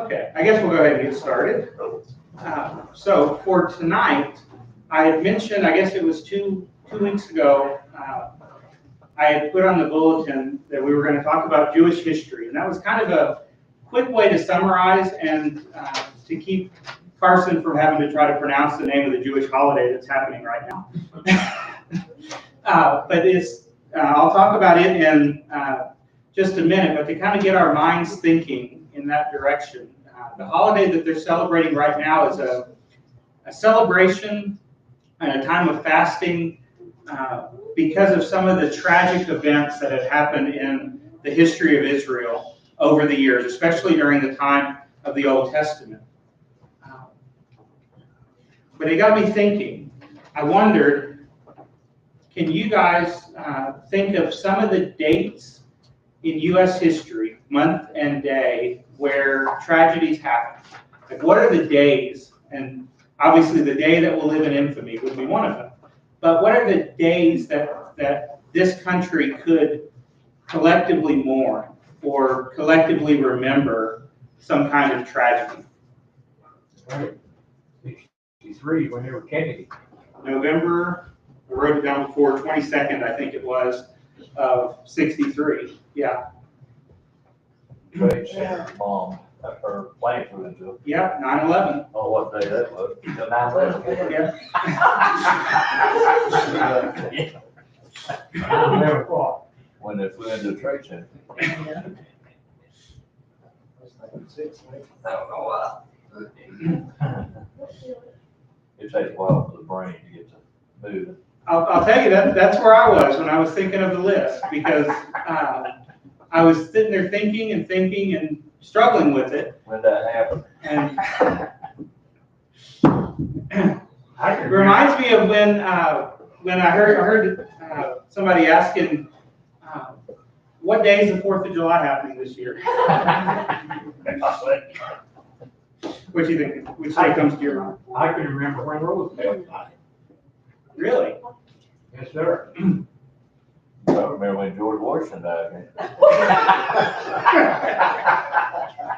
Okay, I guess we'll go ahead and get started. So for tonight, I had mentioned, I guess it was two weeks ago, I had put on the bulletin that we were going to talk about Jewish history, and that was kind of a quick way to summarize and to keep Carson from having to try to pronounce the name of the Jewish holiday that's happening right now. But I'll talk about it in just a minute, but to kind of get our minds thinking in that direction. The holiday that they're celebrating right now is a celebration and a time of fasting because of some of the tragic events that have happened in the history of Israel over the years, especially during the time of the Old Testament. But it got me thinking. I wondered, can you guys think of some of the dates in U.S. history, month and day, where tragedies happen? Like, what are the days? And obviously the day that will live in infamy would be one of them. But what are the days that this country could collectively mourn or collectively remember some kind of tragedy? Right. 63, when they were Kennedy. November, I wrote it down before, 22nd, I think it was, of 63. Yeah. Trade Center bombed, or plane flew into it. Yeah, 9/11. Oh, what day that was? The 9/11. Yeah. I never thought. When they flew into the Trade Center. I don't know why. It takes a while for the brain to get to move. I'll tell you that's where I was when I was thinking of the list, because I was sitting there thinking and struggling with it. When that happened. And it reminds me of when I heard somebody asking, what day is the 4th of July happening this year? What do you think? Which day comes to your mind? I can remember when Roosevelt died. Really? Yes, sir. I remember when George Washington died.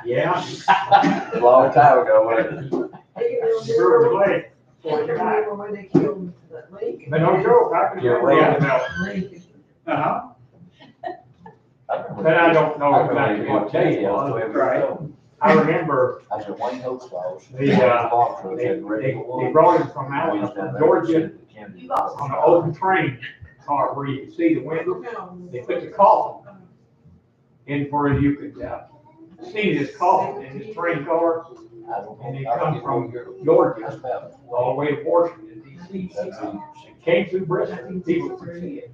Yeah. A long time ago, wasn't Sure, late. Remember when they killed Lincoln? But no joke, I can remember Yeah. Roosevelt. Lincoln. Uh-huh. But I don't know I exactly remember what day it I was was. 12 Right. years old. I remember I said, Wayne Hoaxall. they brought him from out Georgia on an open train car where you could see the window. They put the coffin in where you could see this coffin in this train car, and they come from Georgia all the way to Washington, D.C. Came through Bristol, people could see it.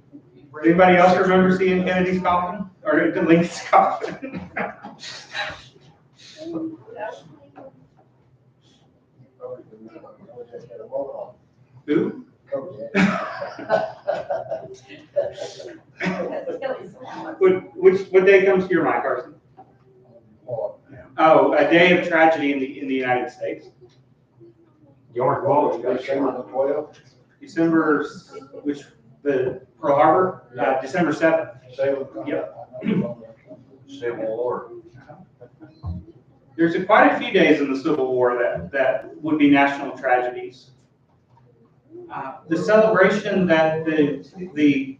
Anybody else remember seeing Kennedy's coffin or Lincoln's coffin? Who? What day comes to your mind, Carson? Oh, a day of tragedy in the United States. George Washington. December, which the Pearl Harbor, December 7th. Yep. Civil War. There's quite a few days in the Civil War that would be national tragedies. The celebration that the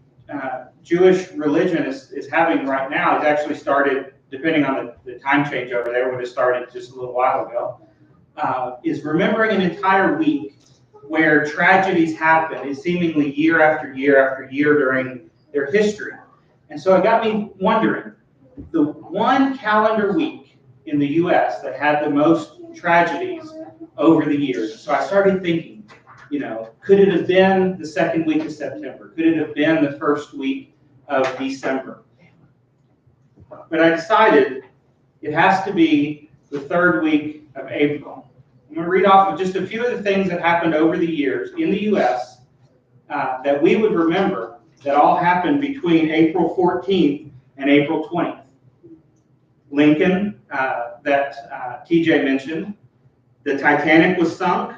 Jewish religion is having right now is actually started, depending on the time change over there, would have started just a little while ago, is remembering an entire week where tragedies happen, is seemingly year after year after year during their history. And so it got me wondering, the one calendar week in the U.S. that had the most tragedies over the years. So I started thinking, could it have been the second week of September? Could it have been the first week of December? But I decided it has to be the third week of April. I'm going to read off of just a few of the things that happened over the years in the U.S. That we would remember that all happened between April 14th and April 20th. Lincoln, that TJ mentioned, the Titanic was sunk,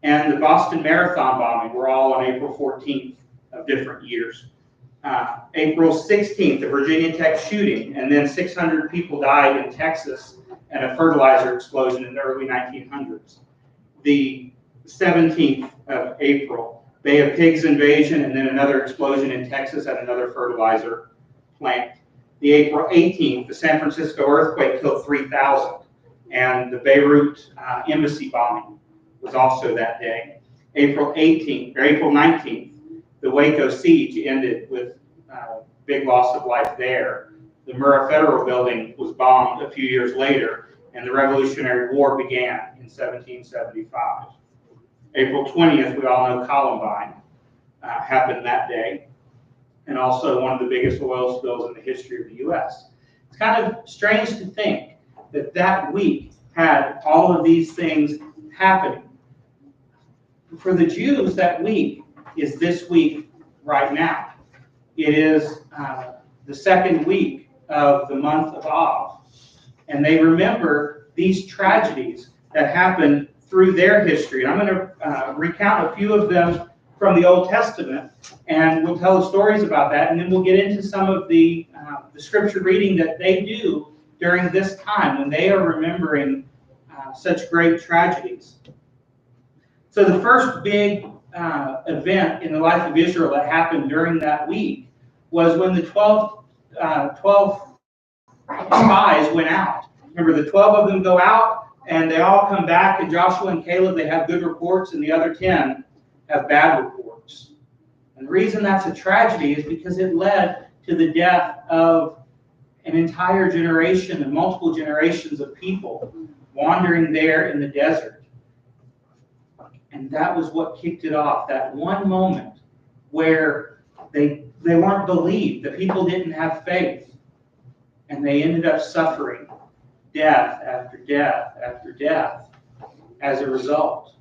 and the Boston Marathon bombing were all on April 14th of different years. April 16th, the Virginia Tech shooting, and then 600 people died in Texas and a fertilizer explosion in the early 1900s. The 17th of April, Bay of Pigs invasion, and then another explosion in Texas at another fertilizer plant. The April 18th, the San Francisco earthquake killed 3,000, and the Beirut embassy bombing was also that day. April 19th, the Waco siege ended with big loss of life there. The Murrah Federal Building was bombed a few years later, and the Revolutionary War began in 1775. April 20th, we all know Columbine happened that day, and also one of the biggest oil spills in the history of the U.S. It's kind of strange to think that that week had all of these things happening. For the Jews, that week is this week right now. It is the second week of the month of Av. And they remember these tragedies that happened through their history. And I'm going to recount a few of them from the Old Testament, and we'll tell the stories about that, and then we'll get into some of the scripture reading that they do during this time when they are remembering such great tragedies. So the first big event in the life of Israel that happened during that week was when the 12 spies went out. Remember, the 12 of them go out, and they all come back, and Joshua and Caleb, they have good reports, and the other 10 have bad reports. And the reason that's a tragedy is because it led to the death of an entire generation and multiple generations of people wandering there in the desert. And that was what kicked it off, that one moment where they weren't believed, the people didn't have faith, and they ended up suffering death after death after death as a result.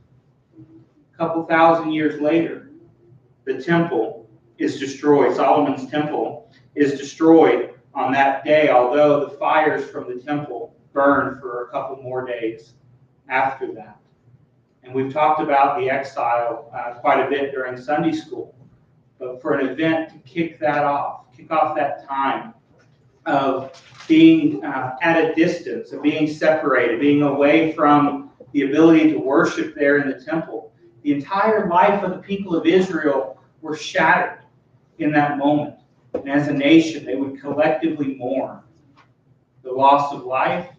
A couple thousand years later, the temple is destroyed. Solomon's temple is destroyed on that day, although the fires from the temple burned for a couple more days after that. And we've talked about the exile quite a bit during Sunday school. But for an event to kick off that time of being at a distance, of being separated, being away from the ability to worship there in the temple, the entire life of the people of Israel were shattered in that moment. And as a nation, they would collectively mourn the loss of life,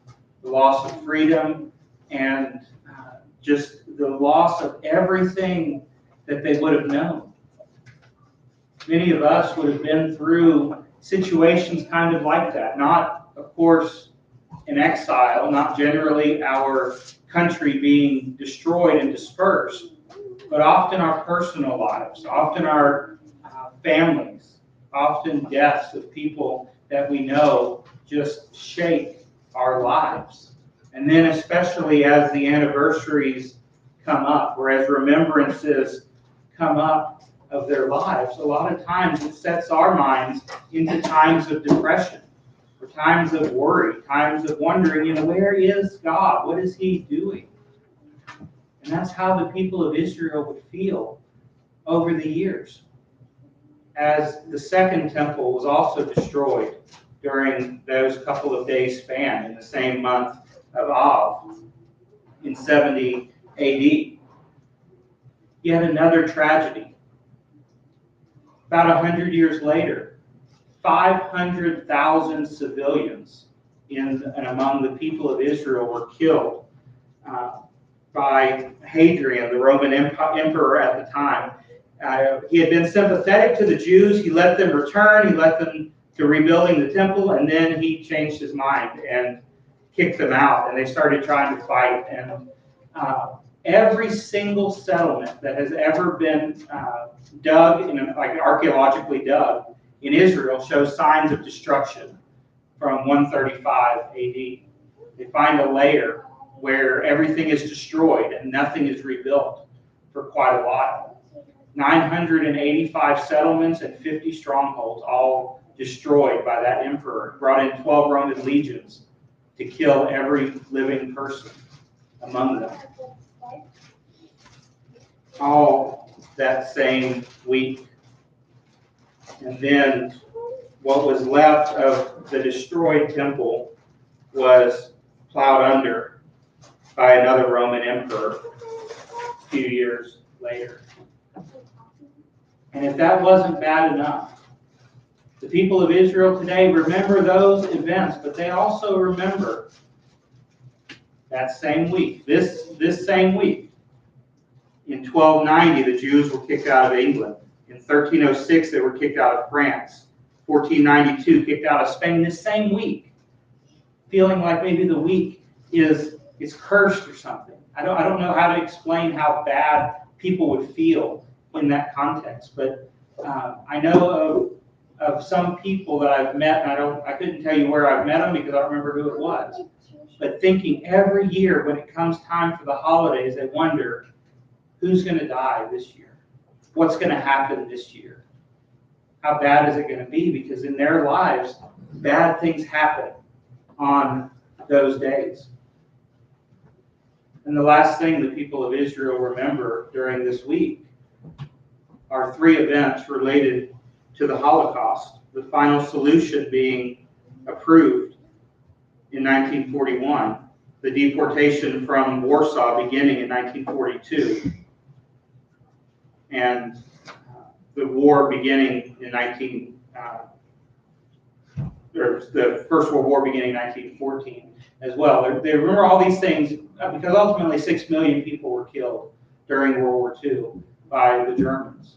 the loss of freedom, and just the loss of everything that they would have known. Many of us would have been through situations kind of like that. Not, of course, in exile, not generally our country being destroyed and dispersed, but often our personal lives, often our families, often deaths of people that we know just shake our lives. And then especially as the anniversaries come up, or as remembrances come up of their lives, a lot of times it sets our minds into times of depression, or times of worry, times of wondering, where is God? What is He doing? And that's how the people of Israel would feel over the years. As the second temple was also destroyed during those couple of days span in the same month of Av in 70 AD. Yet another tragedy. About 100 years later, 500,000 civilians and among the people of Israel were killed by Hadrian, the Roman emperor at the time. He had been sympathetic to the Jews. He let them return. He let them to rebuilding the temple, and then he changed his mind and kicked them out, and they started trying to fight. And every single settlement that has ever been dug, archaeologically dug in Israel shows signs of destruction from 135 AD. They find a layer where everything is destroyed and nothing is rebuilt for quite a while. 985 settlements and 50 strongholds, all destroyed by that emperor. Brought in 12 Roman legions to kill every living person among them. All that same week. And then what was left of the destroyed temple was plowed under by another Roman emperor a few years later. And if that wasn't bad enough, the people of Israel today remember those events, but they also remember that same week, this same week, in 1290, the Jews were kicked out of England. In 1306, they were kicked out of France. 1492, kicked out of Spain this same week, feeling like maybe the week is cursed or something. I don't know how to explain how bad people would feel in that context, but I know of some people that I've met, and I couldn't tell you where I've met them because I don't remember who it was. But thinking every year when it comes time for the holidays, they wonder, who's going to die this year? What's going to happen this year? How bad is it going to be? Because in their lives, bad things happen on those days. And the last thing the people of Israel remember during this week are 3 events related to the Holocaust, the final solution being approved in 1941, the deportation from Warsaw beginning in 1942, and the war beginning in the First World War beginning in 1914 as well. They remember all these things because ultimately 6 million people were killed during World War II by the Germans.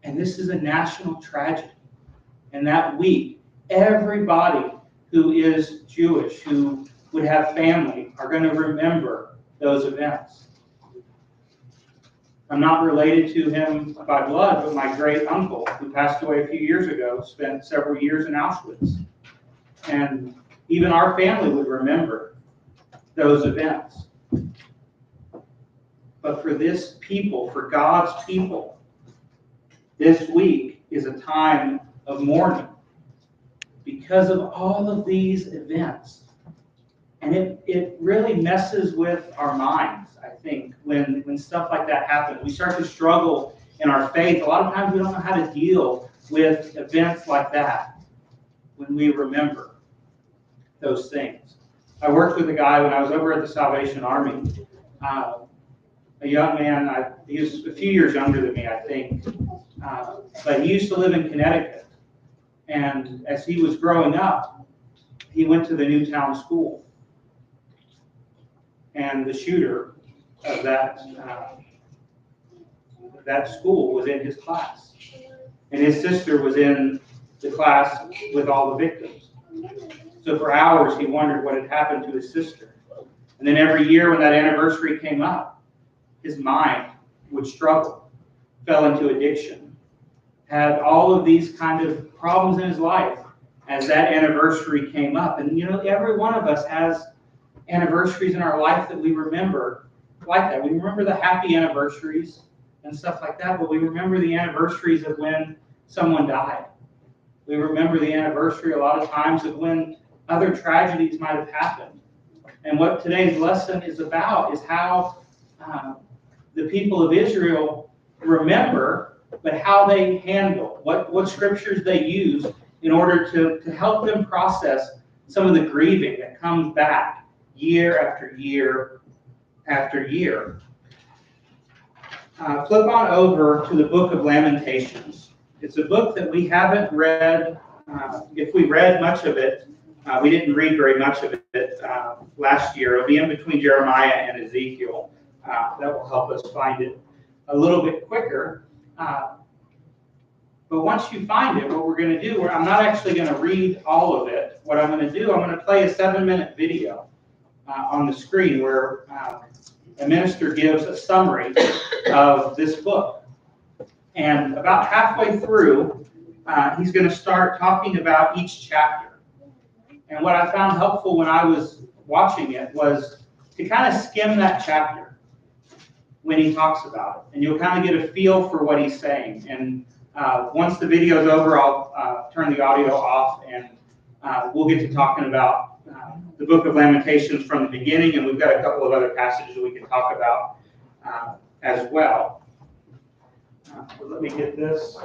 And this is a national tragedy. And that week, everybody who is Jewish, who would have family, are going to remember those events. I'm not related to him by blood, but my great uncle, who passed away a few years ago, spent several years in Auschwitz. And even our family would remember those events. But for this people, for God's people, this week is a time of mourning because of all of these events. And it really messes with our minds, I think, when stuff like that happens. We start to struggle in our faith. A lot of times we don't know how to deal with events like that when we remember those things. I worked with a guy when I was over at the Salvation Army, a young man. He was a few years younger than me, I think, but he used to live in Connecticut. And as he was growing up, he went to the Newtown School. And the shooter of that school was in his class. And his sister was in the class with all the victims. So for hours, he wondered what had happened to his sister. And then every year when that anniversary came up, his mind would struggle, fell into addiction, had all of these kind of problems in his life as that anniversary came up. And every one of us has anniversaries in our life that we remember like that. We remember the happy anniversaries and stuff like that, but we remember the anniversaries of when someone died. We remember the anniversary a lot of times of when other tragedies might have happened. And what today's lesson is about is how the people of Israel remember, but how they handle, what scriptures they use in order to help them process some of the grieving that comes back year after year after year. Flip on over to the book of Lamentations. It's a book that we haven't read. If we read much of it, we didn't read very much of it last year. It'll be in between Jeremiah and Ezekiel. That will help us find it a little bit quicker. But once you find it, what we're going to do, I'm not actually going to read all of it. What I'm going to do, I'm going to play a 7-minute video on the screen where a minister gives a summary of this book. And about halfway through, he's going to start talking about each chapter. And what I found helpful when I was watching it was to kind of skim that chapter when he talks about it. And you'll kind of get a feel for what he's saying. And once the video is over, I'll turn the audio off and we'll get to talking about the book of Lamentations from the beginning, and we've got a couple of other passages we can talk about as well. So let me get this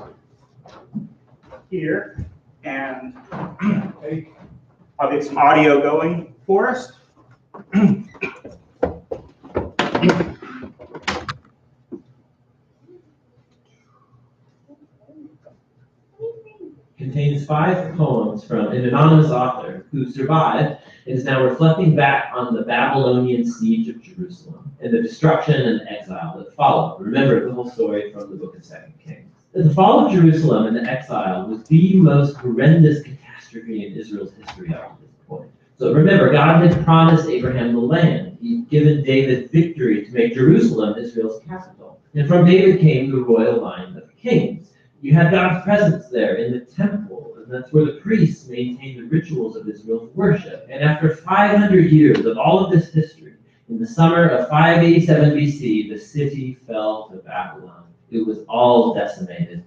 here, and I'll get some audio going Forrest? Contains 5 poems from an anonymous author who survived and is now reflecting back on the Babylonian siege of Jerusalem and the destruction and exile that followed. Remember the whole story from the book of 2 Kings. The fall of Jerusalem and the exile was the most horrendous catastrophe in Israel's history up to this point. So remember, God had promised Abraham the land. He'd given David victory to make Jerusalem Israel's capital. And from David came the royal line of kings. You had God's presence there in the temple, and that's where the priests maintained the rituals of Israel's worship. And after 500 years of all of this history, in the summer of 587 BC, the city fell to Babylon. It was all decimated.